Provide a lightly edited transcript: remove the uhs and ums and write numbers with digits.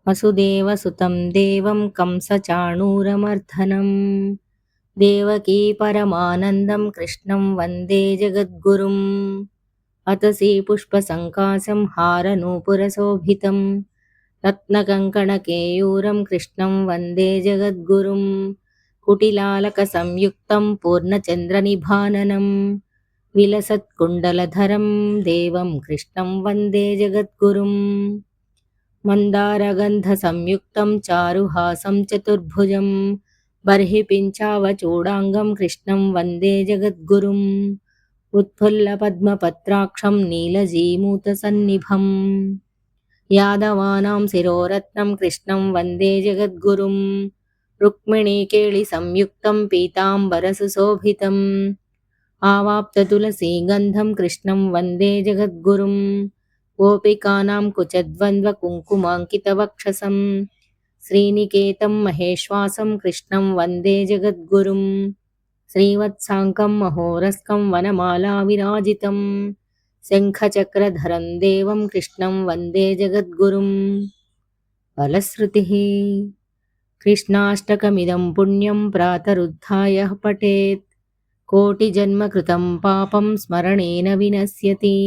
वसुदेवसुतं देवं कंसचाणूरमर्दनं देवकी परमानन्दं कृष्णं वन्दे जगद्गुरुम् अतसी पुष्पसङ्काशं हारनूपुरशोभितं रत्नकङ्कणकेयूरं कृष्णं वन्दे जगद्गुरुम् कुटिलालकसंयुक्तं पूर्णचन्द्रनिभाननं विलसत्कुण्डलधरं देवं कृष्णं वन्दे जगद्गुरुम् మందారగంధసంయుక్తం చారుహాసం చతుర్భుజం బర్హి పించావచూడాంగం కృష్ణం వందే జగద్గురుం ఉత్ఫుల్లపద్మపత్రాక్షం నీలజీమూతసన్నిభం యాదవానాం శిరోరత్నం కృష్ణం వందే జగద్గురుం రుక్మిణీకేళిసంయుక్తం పీతాంబరసుశోభితం ఆవాప్తతులసీగంధం కృష్ణం వందే జగద్గురుం गोपिकानां कुचद्वन्द्वकुङ्कुमाङ्कितवक्षसं श्रीनिकेतं महेश्वासं कृष्णं वन्दे जगद्गुरुं श्रीवत्साङ्कं महोरस्कं वनमालाविराजितं शङ्खचक्रधरं देवं कृष्णं वन्दे जगद्गुरुं फलश्रुतिः कृष्णाष्टकमिदं पुण्यं प्रातरुत्थाय पठेत् कोटिजन्मकृतं पापं स्मरणेन विनश्यति।